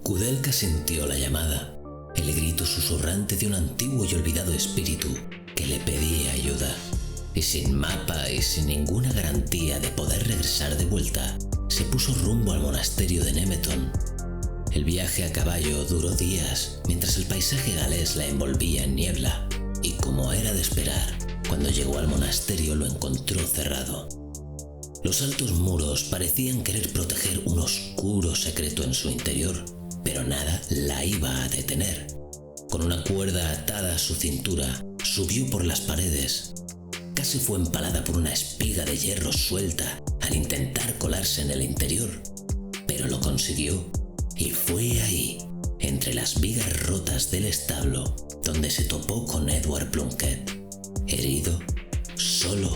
Kudelka sintió la llamada, el grito susurrante de un antiguo y olvidado espíritu que le pedía ayuda. Y sin mapa y sin ninguna garantía de poder regresar de vuelta, se puso rumbo al monasterio de Nemeton. El viaje a caballo duró días, mientras el paisaje galés la envolvía en niebla, y como era de esperar, cuando llegó al monasterio lo encontró cerrado. Los altos muros parecían querer proteger un oscuro secreto en su interior, pero nada la iba a detener. Con una cuerda atada a su cintura, subió por las paredes. Casi fue empalada por una espiga de hierro suelta al intentar colarse en el interior, pero lo consiguió, y fue ahí, entre las vigas rotas del establo, donde se topó con Edward Plunkett, herido, solo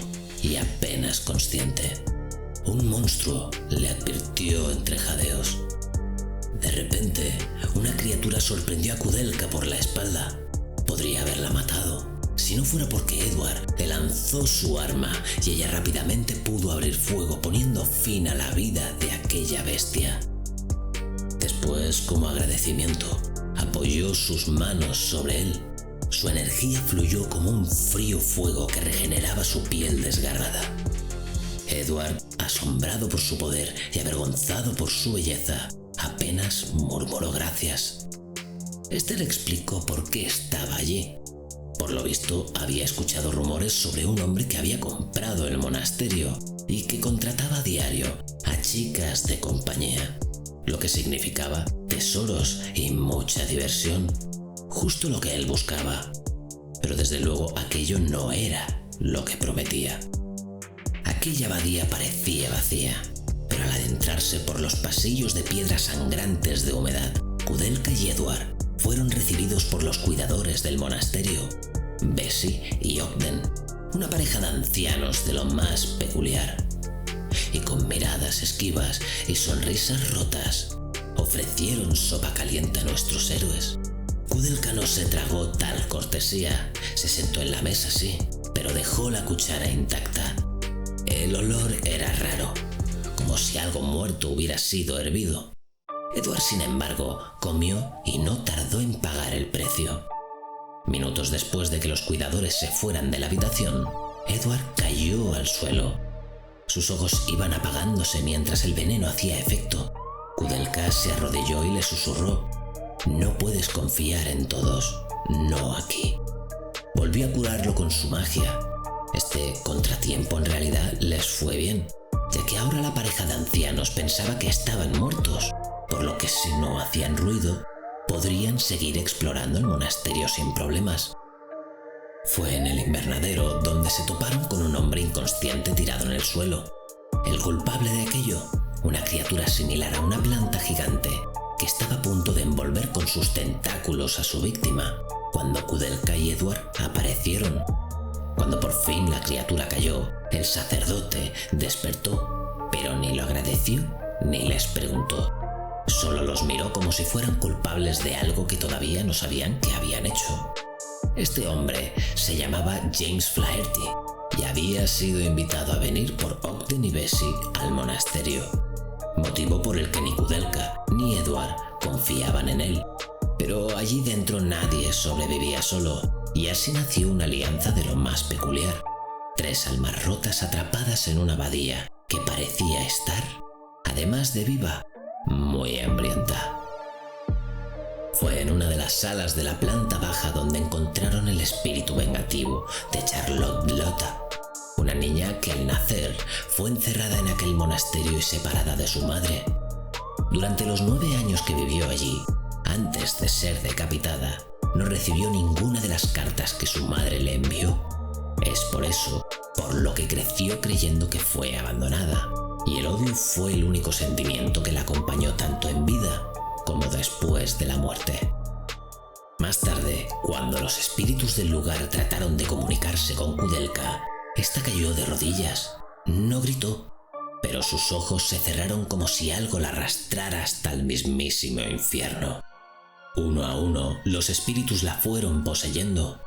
y apenas consciente. Un monstruo le advirtió entre jadeos. De repente, una criatura sorprendió a Kudelka por la espalda. Podría haberla matado, si no fuera porque Edward le lanzó su arma y ella rápidamente pudo abrir fuego, poniendo fin a la vida de aquella bestia. Después, como agradecimiento, apoyó sus manos sobre él. Su energía fluyó como un frío fuego que regeneraba su piel desgarrada. Edward, asombrado por su poder y avergonzado por su belleza, apenas murmuró gracias. Este le explicó por qué estaba allí. Por lo visto, había escuchado rumores sobre un hombre que había comprado el monasterio y que contrataba a diario a chicas de compañía, lo que significaba tesoros y mucha diversión, justo lo que él buscaba. Pero desde luego aquello no era lo que prometía. Aquella abadía parecía vacía, pero al adentrarse por los pasillos de piedra sangrantes de humedad, Kudelka y Edward fueron recibidos por los cuidadores del monasterio, Bessie y Ogden, una pareja de ancianos de lo más peculiar. Y con miradas esquivas y sonrisas rotas, ofrecieron sopa caliente a nuestros héroes. Kudelka no se tragó tal cortesía, se sentó en la mesa sí, pero dejó la cuchara intacta. El olor era raro, como si algo muerto hubiera sido hervido. Edward, sin embargo, comió y no tardó en pagar el precio. Minutos después de que los cuidadores se fueran de la habitación, Edward cayó al suelo. Sus ojos iban apagándose mientras el veneno hacía efecto. Kudelka se arrodilló y le susurró: «No puedes confiar en todos, no aquí». Volvió a curarlo con su magia. Este contratiempo en realidad les fue bien, ya que ahora la pareja de ancianos pensaba que estaban muertos, por lo que si no hacían ruido, podrían seguir explorando el monasterio sin problemas. Fue en el invernadero donde se toparon con un hombre inconsciente tirado en el suelo. El culpable de aquello, una criatura similar a una planta gigante que estaba a punto de envolver con sus tentáculos a su víctima, cuando Kudelka y Edward aparecieron. Cuando por fin la criatura cayó, el sacerdote despertó, pero ni lo agradeció ni les preguntó. Solo los miró como si fueran culpables de algo que todavía no sabían que habían hecho. Este hombre se llamaba James Flaherty y había sido invitado a venir por Ogden y Bessie al monasterio, motivo por el que ni Kudelka ni Edward confiaban en él. Pero allí dentro nadie sobrevivía solo, y así nació una alianza de lo más peculiar. 3 almas rotas atrapadas en una abadía que parecía estar, además de viva, muy hambrienta. Fue en una de las salas de la planta baja donde encontraron el espíritu vengativo de Charlotte Lotta, una niña que al nacer fue encerrada en aquel monasterio y separada de su madre. Durante los 9 años que vivió allí, antes de ser decapitada, no recibió ninguna de las cartas que su madre le envió. Es por eso por lo que creció creyendo que fue abandonada, y el odio fue el único sentimiento que la acompañó tanto en vida como después de la muerte. Más tarde, cuando los espíritus del lugar trataron de comunicarse con Kudelka, esta cayó de rodillas. No gritó, pero sus ojos se cerraron como si algo la arrastrara hasta el mismísimo infierno. Uno a uno, los espíritus la fueron poseyendo.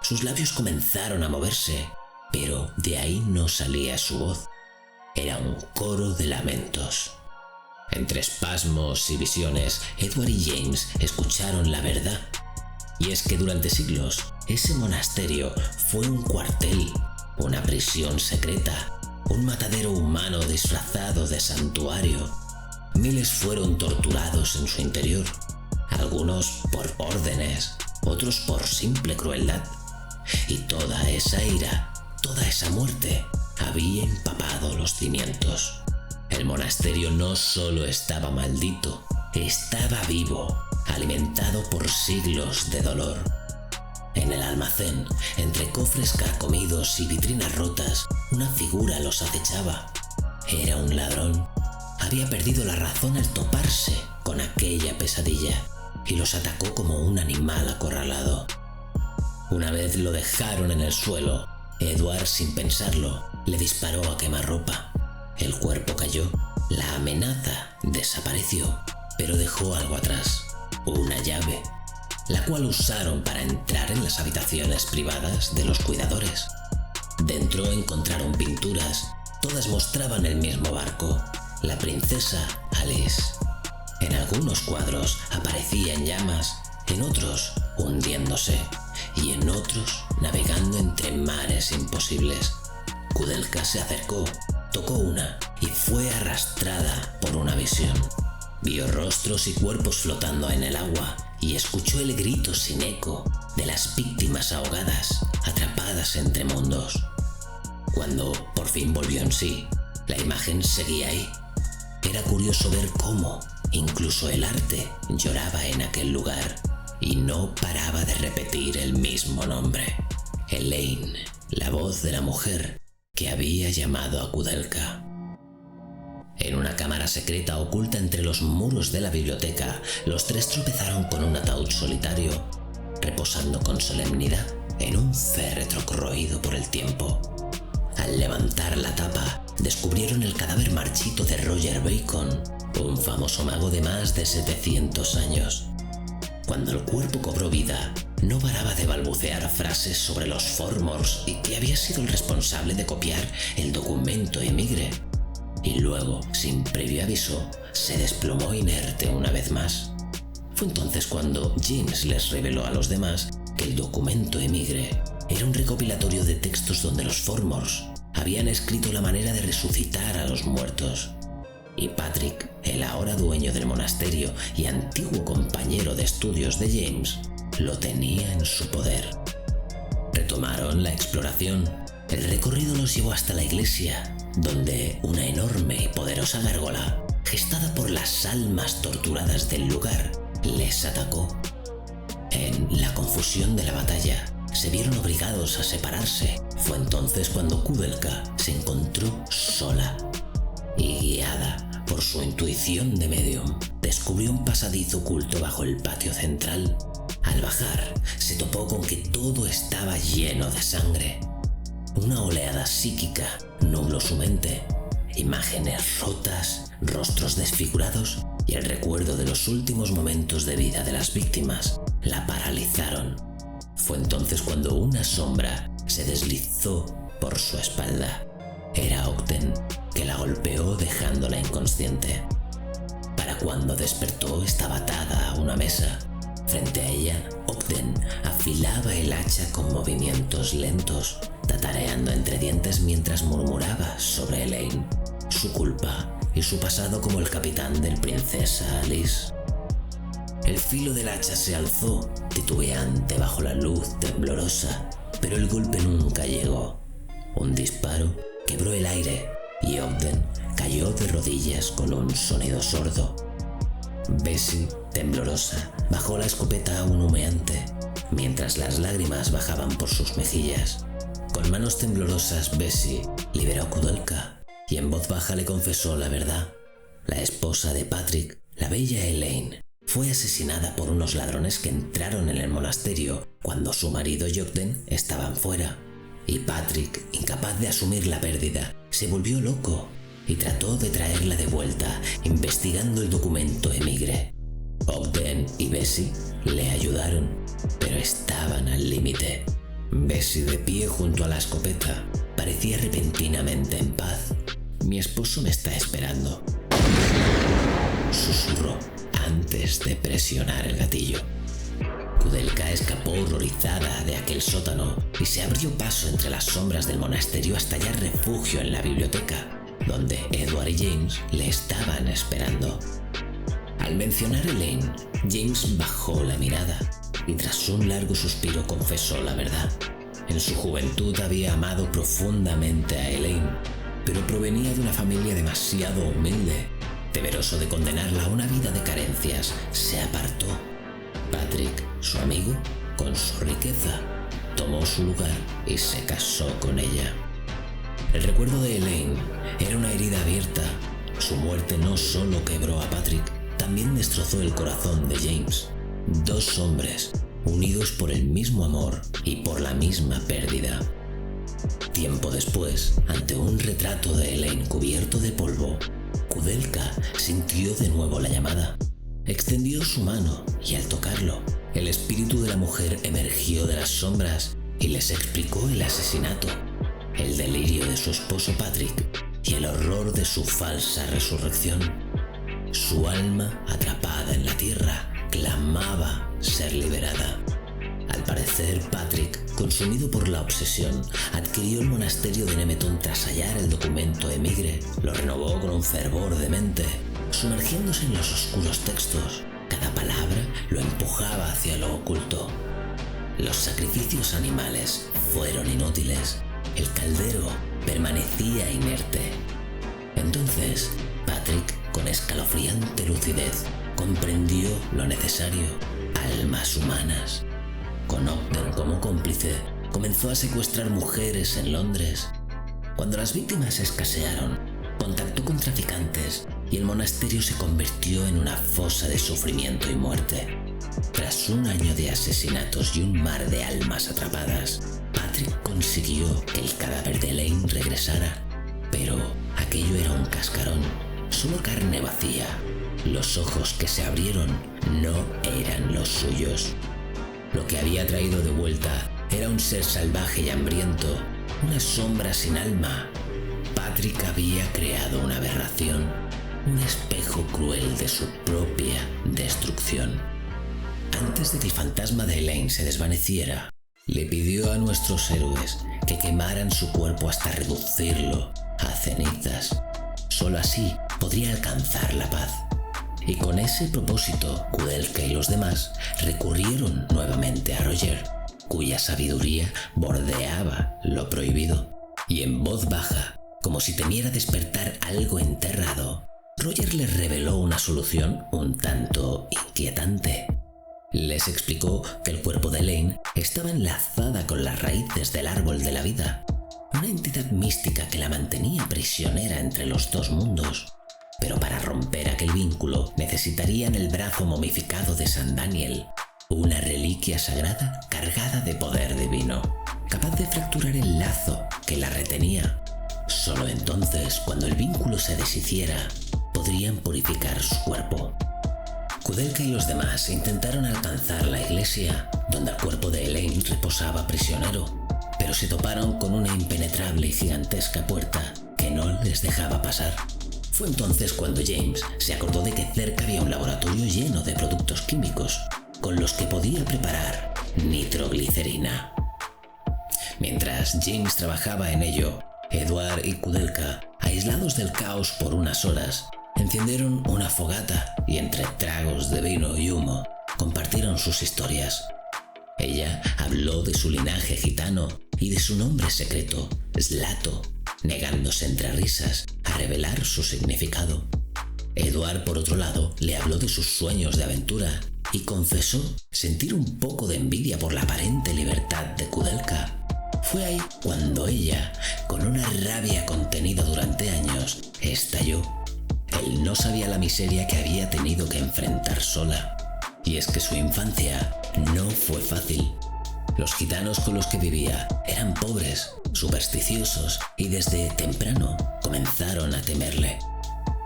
Sus labios comenzaron a moverse, pero de ahí no salía su voz. Era un coro de lamentos. Entre espasmos y visiones, Edward y James escucharon la verdad. Y es que durante siglos, ese monasterio fue un cuartel, una prisión secreta, un matadero humano disfrazado de santuario. Miles fueron torturados en su interior, algunos por órdenes, otros por simple crueldad. Y toda esa ira, toda esa muerte, había empapado los cimientos. El monasterio no solo estaba maldito, estaba vivo, alimentado por siglos de dolor. En el almacén, entre cofres carcomidos y vitrinas rotas, una figura los acechaba. Era un ladrón. Había perdido la razón al toparse con aquella pesadilla y los atacó como un animal acorralado. Una vez lo dejaron en el suelo, Edward, sin pensarlo, le disparó a quemarropa. El cuerpo cayó, la amenaza desapareció, pero dejó algo atrás, una llave, la cual usaron para entrar en las habitaciones privadas de los cuidadores. Dentro encontraron pinturas, todas mostraban el mismo barco, la princesa Alice. En algunos cuadros aparecía en llamas, en otros hundiéndose y en otros navegando entre mares imposibles. Kudelka se acercó, tocó una y fue arrastrada por una visión. Vio rostros y cuerpos flotando en el agua y escuchó el grito sin eco de las víctimas ahogadas, atrapadas entre mundos. Cuando por fin volvió en sí, la imagen seguía ahí. Era curioso ver cómo incluso el arte lloraba en aquel lugar y no paraba de repetir el mismo nombre. Elaine, la voz de la mujer que había llamado a Kudelka. En una cámara secreta oculta entre los muros de la biblioteca, los tres tropezaron con un ataúd solitario, reposando con solemnidad en un féretro corroído por el tiempo. Al levantar la tapa, descubrieron el cadáver marchito de Roger Bacon, un famoso mago de más de 700 años. Cuando el cuerpo cobró vida, no paraba de balbucear frases sobre los Formors y que había sido el responsable de copiar el documento Emigre. Y luego, sin previo aviso, se desplomó inerte una vez más. Fue entonces cuando James les reveló a los demás que el documento Emigre era un recopilatorio de textos donde los Formors habían escrito la manera de resucitar a los muertos. Y Patrick, el ahora dueño del monasterio y antiguo compañero de estudios de James, lo tenía en su poder. Retomaron la exploración. El recorrido los llevó hasta la iglesia, donde una enorme y poderosa gárgola, gestada por las almas torturadas del lugar, les atacó. En la confusión de la batalla, se vieron obligados a separarse. Fue entonces cuando Kudelka se encontró sola y, guiada por su intuición de medium, descubrió un pasadizo oculto bajo el patio central. Al bajar, se topó con que todo estaba lleno de sangre. Una oleada psíquica nubló su mente. Imágenes rotas, rostros desfigurados y el recuerdo de los últimos momentos de vida de las víctimas la paralizaron. Fue entonces cuando una sombra se deslizó por su espalda. Era Ogden, que la golpeó dejándola inconsciente. Para cuando despertó estaba atada a una mesa. Frente a ella, Ogden afilaba el hacha con movimientos lentos, tatareando entre dientes mientras murmuraba sobre Elaine, su culpa y su pasado como el capitán del Princesa Alice. El filo del hacha se alzó, titubeante bajo la luz temblorosa, pero el golpe nunca llegó. Un disparo quebró el aire y Ogden cayó de rodillas con un sonido sordo. Bessie, temblorosa, bajó la escopeta aún humeante, mientras las lágrimas bajaban por sus mejillas. Con manos temblorosas, Bessie liberó a Kudelka y en voz baja le confesó la verdad. La esposa de Patrick, la bella Elaine, fue asesinada por unos ladrones que entraron en el monasterio cuando su marido y Ogden estaban fuera. Y Patrick, incapaz de asumir la pérdida, se volvió loco y trató de traerla de vuelta, investigando el documento Emigre. Ogden y Bessie le ayudaron, pero estaban al límite. Bessie, de pie junto a la escopeta, parecía repentinamente en paz. «Mi esposo me está esperando». susurró antes de presionar el gatillo. Kudelka escapó horrorizada de aquel sótano y se abrió paso entre las sombras del monasterio hasta hallar refugio en la biblioteca, donde Edward y James le estaban esperando. Al mencionar a Elaine, James bajó la mirada y tras un largo suspiro confesó la verdad. En su juventud había amado profundamente a Elaine, pero provenía de una familia demasiado humilde. Temeroso de condenarla a una vida de carencias, se apartó. Patrick, su amigo, con su riqueza, tomó su lugar y se casó con ella. El recuerdo de Elaine era una herida abierta. Su muerte no solo quebró a Patrick, también destrozó el corazón de James. Dos hombres, unidos por el mismo amor y por la misma pérdida. Tiempo después, ante un retrato de Elaine cubierto de polvo, Kudelka sintió de nuevo la llamada. Extendió su mano y al tocarlo, el espíritu de la mujer emergió de las sombras y les explicó el asesinato, el delirio de su esposo Patrick y el horror de su falsa resurrección. Su alma, atrapada en la tierra, clamaba ser liberada. Al parecer, Patrick, consumido por la obsesión, adquirió el monasterio de Nemeton tras hallar el documento Emigre. Lo renovó con un fervor demente, sumergiéndose en los oscuros textos. Cada palabra lo empujaba hacia lo oculto. Los sacrificios animales fueron inútiles. El caldero permanecía inerte. Entonces, Patrick, con escalofriante lucidez, comprendió lo necesario: almas humanas. Con Ogden como cómplice, comenzó a secuestrar mujeres en Londres. Cuando las víctimas escasearon, contactó con traficantes y el monasterio se convirtió en una fosa de sufrimiento y muerte. Tras un año de asesinatos y un mar de almas atrapadas, Patrick consiguió que el cadáver de Elaine regresara. Pero aquello era un cascarón, solo carne vacía. Los ojos que se abrieron no eran los suyos. Lo que había traído de vuelta era un ser salvaje y hambriento, una sombra sin alma. Patrick había creado una aberración, un espejo cruel de su propia destrucción. Antes de que el fantasma de Elaine se desvaneciera, le pidió a nuestros héroes que quemaran su cuerpo hasta reducirlo a cenizas. Solo así podría alcanzar la paz. Y con ese propósito, Kudelka y los demás recurrieron nuevamente a Roger, cuya sabiduría bordeaba lo prohibido. Y en voz baja, como si temiera despertar algo enterrado, Roger les reveló una solución un tanto inquietante. Les explicó que el cuerpo de Elaine estaba enlazada con las raíces del árbol de la vida, una entidad mística que la mantenía prisionera entre los dos mundos. Pero para romper aquel vínculo necesitarían el brazo momificado de San Daniel, una reliquia sagrada cargada de poder divino, capaz de fracturar el lazo que la retenía. Solo entonces, cuando el vínculo se deshiciera, podrían purificar su cuerpo. Kudelka y los demás intentaron alcanzar la iglesia, donde el cuerpo de Elaine reposaba prisionero, pero se toparon con una impenetrable y gigantesca puerta que no les dejaba pasar. Fue entonces cuando James se acordó de que cerca había un laboratorio lleno de productos químicos con los que podía preparar nitroglicerina. Mientras James trabajaba en ello, Edward y Kudelka, aislados del caos por unas horas, encendieron una fogata y entre tragos de vino y humo compartieron sus historias. Ella habló de su linaje gitano y de su nombre secreto, Slato, negándose entre risas a revelar su significado. Edward, por otro lado, le habló de sus sueños de aventura y confesó sentir un poco de envidia por la aparente libertad de Kudelka. Fue ahí cuando ella, con una rabia contenida durante años, estalló. Él no sabía la miseria que había tenido que enfrentar sola. Y es que su infancia no fue fácil. Los gitanos con los que vivía eran pobres, supersticiosos y desde temprano comenzaron a temerle.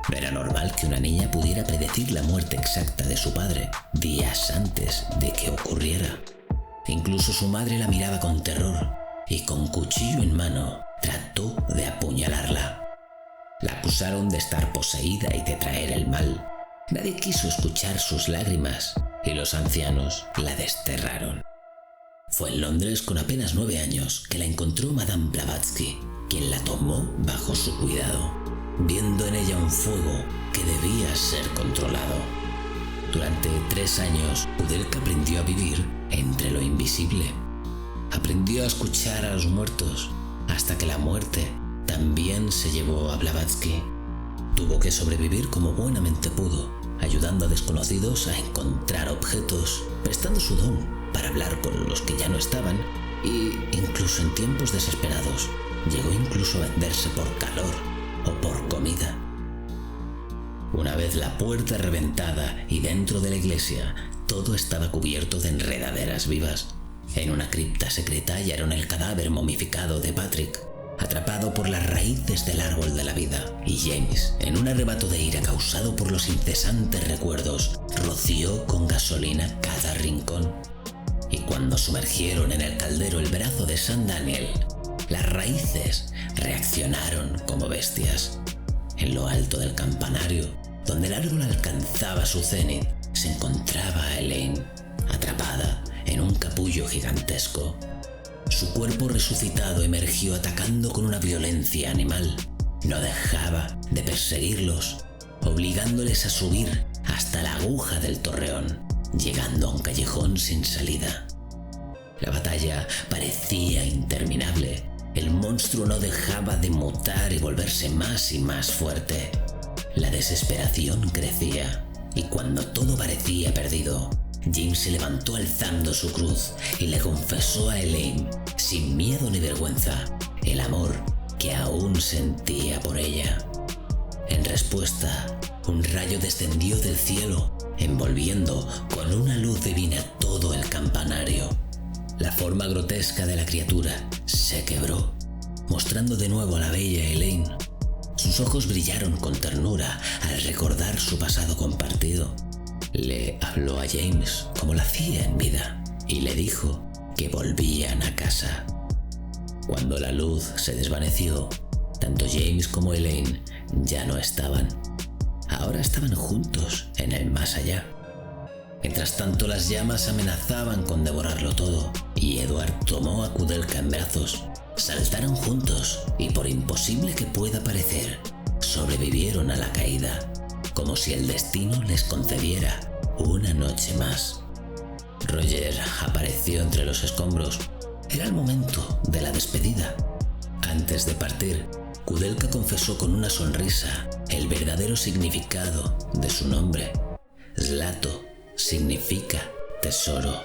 No era normal que una niña pudiera predecir la muerte exacta de su padre días antes de que ocurriera. Incluso su madre la miraba con terror y con cuchillo en mano trató de apuñalarla. La acusaron de estar poseída y de traer el mal. Nadie quiso escuchar sus lágrimas y los ancianos la desterraron. Fue en Londres con apenas 9 años que la encontró Madame Blavatsky, quien la tomó bajo su cuidado, viendo en ella un fuego que debía ser controlado. Durante 3 años, Kudelka aprendió a vivir entre lo invisible. Aprendió a escuchar a los muertos, hasta que la muerte también se llevó a Blavatsky. Tuvo que sobrevivir como buenamente pudo, ayudando a desconocidos a encontrar objetos, prestando su don para hablar con los que ya no estaban, y incluso en tiempos desesperados, llegó incluso a venderse por calor o por comida. Una vez la puerta reventada y dentro de la iglesia, todo estaba cubierto de enredaderas vivas. En una cripta secreta hallaron el cadáver momificado de Patrick, atrapado por las raíces del árbol de la vida, y James, en un arrebato de ira causado por los incesantes recuerdos, roció con gasolina cada rincón. Y cuando sumergieron en el caldero el brazo de San Daniel, las raíces reaccionaron como bestias. En lo alto del campanario, donde el árbol alcanzaba su cenit, se encontraba Elaine, atrapada en un capullo gigantesco. Su cuerpo resucitado emergió atacando con una violencia animal. No dejaba de perseguirlos, obligándoles a subir hasta la aguja del torreón, llegando a un callejón sin salida. La batalla parecía interminable. El monstruo no dejaba de mutar y volverse más y más fuerte. La desesperación crecía, y cuando todo parecía perdido, James se levantó alzando su cruz y le confesó a Elaine, sin miedo ni vergüenza, el amor que aún sentía por ella. En respuesta, un rayo descendió del cielo, envolviendo con una luz divina todo el campanario. La forma grotesca de la criatura se quebró, mostrando de nuevo a la bella Elaine. Sus ojos brillaron con ternura al recordar su pasado compartido. Le habló a James como lo hacía en vida y le dijo que volvían a casa. Cuando la luz se desvaneció, tanto James como Elaine ya no estaban. Ahora estaban juntos en el más allá. Mientras tanto, las llamas amenazaban con devorarlo todo, y Edward tomó a Kudelka en brazos. Saltaron juntos y, por imposible que pueda parecer, sobrevivieron a la caída, como si el destino les concediera una noche más. Roger apareció entre los escombros. Era el momento de la despedida. Antes de partir, Kudelka confesó con una sonrisa el verdadero significado de su nombre. Zlato significa tesoro.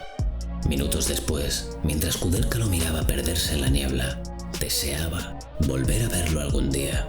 Minutos después, mientras Kudelka lo miraba perderse en la niebla, deseaba volver a verlo algún día.